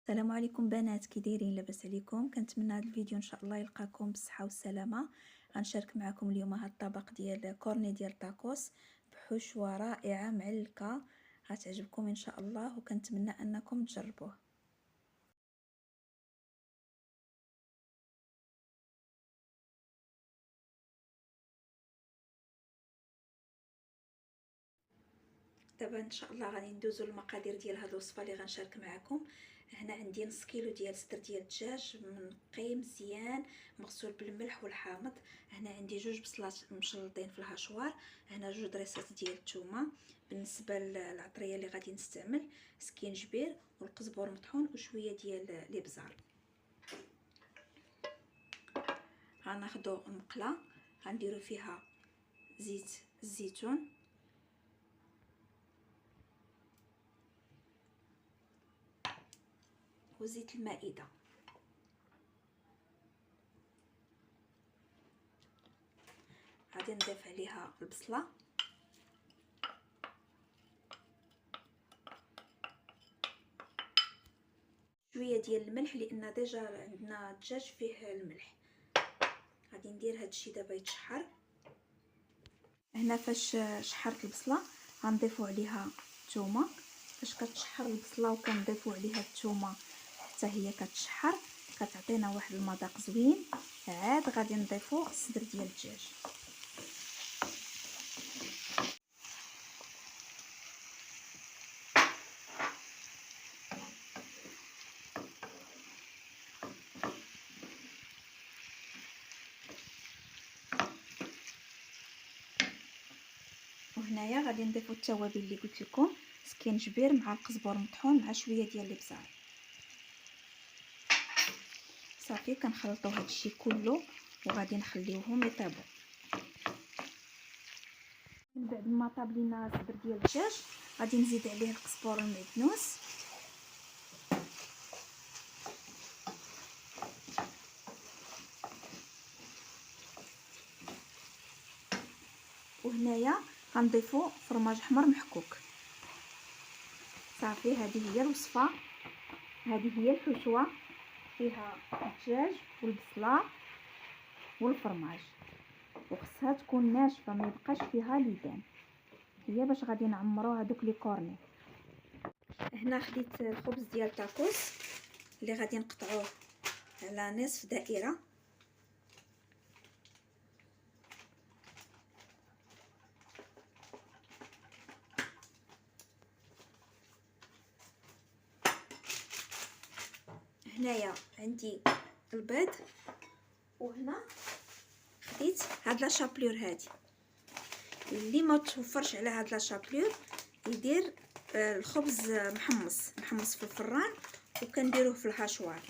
السلام عليكم بنات، كي دايرين؟ لاباس عليكم؟ كنتمنى هذا الفيديو ان شاء الله يلقاكم بالصحه والسلامه. غنشارك معكم اليوم هذا الطبق ديال كورني ديال طاكوس بحشوه رائعه معلكه، غتعجبكم ان شاء الله وكنتمنى انكم تجربوه. دابا ان شاء الله غادي ندوزو المقادير ديال هذه الوصفه اللي غنشارك معكم. هنا عندي نص كيلو ديال صدر ديال الدجاج منقي مزيان مغسول بالملح والحامض. هنا عندي جوج بصلات مشلطين في الهشوار. هنا جوج دريسات ديال الثومه. بالنسبه للعطريه اللي غادي نستعمل سكينجبير والقزبر مطحون وشويه ديال الابزار. غناخذوا المقله غنديروا فيها زيت الزيتون وزيت المائده. غادي نضيف عليها البصله شويه ديال الملح لان ديجا عندنا الدجاج فيه الملح. غادي ندير هادشي دابا يتشحر. هنا فاش شحرت البصله غنضيفوا عليها الثومه. فاش كتشحر البصله وكنضيفوا عليها الثومه حتى هي كتشحر كتعطينا واحد المذاق زوين. عاد غادي نضيفوا الصدر ديال الدجاج. وهنايا غادي نضيفوا التوابل اللي قلت لكم، سكينجبير مع القزبر مطحون مع شويه ديال الابزار. صافي كنخلطوا هادشي كله وغادي نخليوهم يطيبوا. من بعد ما طاب لينا الصدر ديال الدجاج غادي نزيد عليه القزبر والمعدنوس وهنايا غنضيفوا فرماج احمر محكوك. صافي هذه هي الوصفه، هذه هي الحشوه فيها الدجاج والبصله والفرماج وخصها تكون ناشفه ما يبقاش فيها ليدان. هي باش غادي نعمروا هذوك لي كورني. هنا خديت الخبز ديال طاكوس اللي غادي نقطعوه على نصف دائره. هنايا عندي البيض وهنا خديت هاد لا شابلور. هادي اللي ما توفرش على هاد لا شابلور يدير الخبز محمص في الفران وكنديروه في الهاشوار.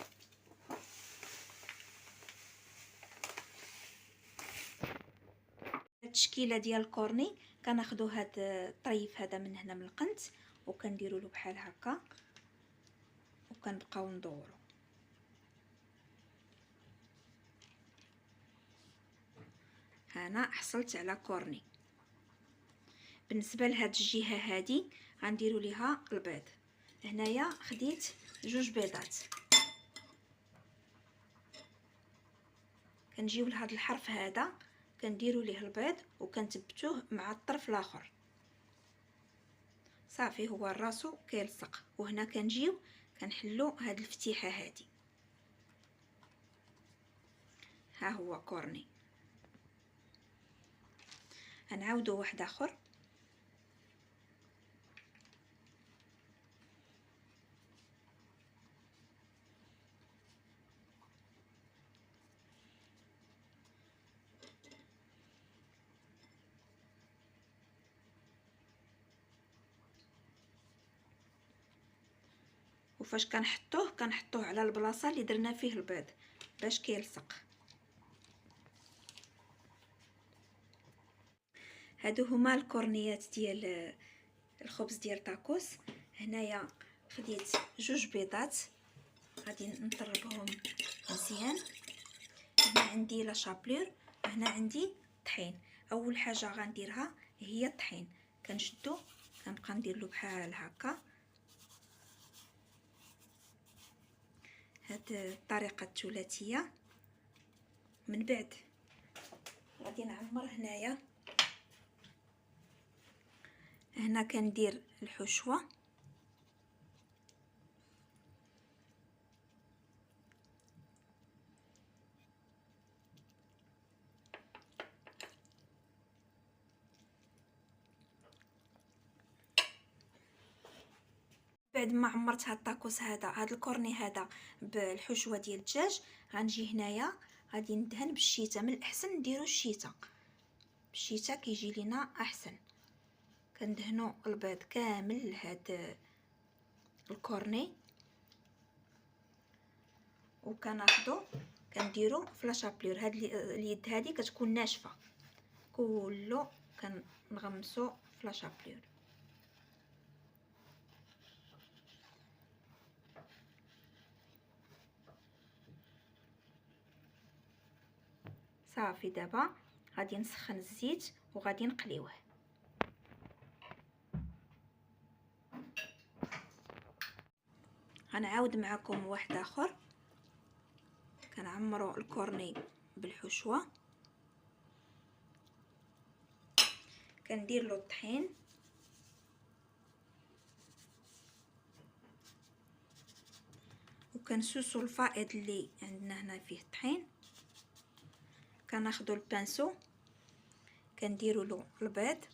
التشكيله ديال الكورني كناخذوا هاد الطريف هذا من هنا من القنت وكنديروا له بحال هكا وكنبقاو ندورو. هنا حصلت على كورني. بالنسبه لهاد الجهه هادي غنديروا ليها البيض. هنايا خديت جوج بيضات. كنجيو لهاد الحرف هذا كنديروا ليه البيض وكنثبتوه مع الطرف الاخر. صافي هو راسو كيلصق. وهنا كنجيو كنحلو هاد الفتيحه هادي. ها هو كورني. غنعاودو واحد اخر. وفاش كنحطوه على البلاصه اللي درنا فيه البيض باش كيلصق. هادو هما الكورنيات ديال الخبز ديال طاكوس. هنايا خديت جوج بيضات غادي نطربهم مزيان. هنا عندي لا شابلور، هنا عندي طحين. اول حاجه غنديرها هي الطحين. كنشدو كنبقى ندير له بحال هكا الطريقه الثلاثيه. من بعد غادي نعمر هنا كندير الحشوه، بعد ما عمرت هاد الطاكوس هاد الكورني هذا بالحشوه ديال الدجاج، غنجي هنايا غادي ندهن بالشيته. من الاحسن نديرو بالشيته كيجي لينا احسن. كندهنوا البيض كامل لهاد الكورني، وكناخذوا كنديروا في لاشابلور. هاد اليد هذه كتكون ناشفه، كله كنغمسوا في لاشابلور. صافي، دابا غادي نسخن الزيت وغادي نقليوه. غنعاود معكم واحد اخر. كنعمروا الكورني بالحشوه، كندير له الطحين، وكنسوسو الفائض اللي عندنا هنا فيه الطحين. كناخذوا البانسو كنديروا له البيض،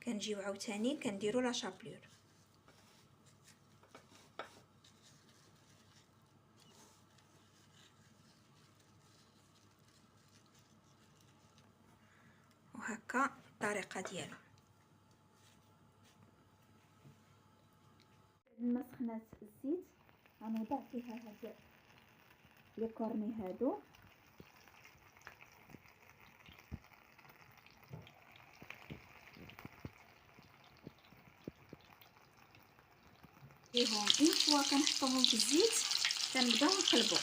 كنجيو عاوتاني كنديروا لا شابلور. وهكا الطريقه ديالو. ما سخنات الزيت غنوضع فيها هاد لي كورني هادو، فيهم اون فوا كنحطوهم في الزيت كنبداو نقلبو.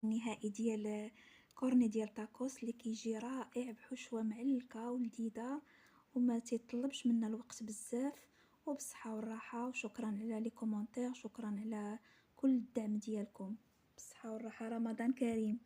النهائي ديال كورني ديال طاكوس اللي كيجي رائع بحشوه معلكه ولذيذه وما تيطلبش منا الوقت بزاف. وبالصحه والراحه، وشكرا على لي كومونتير، شكرا على كل الدعم ديالكم. بالصحه والراحه، رمضان كريم.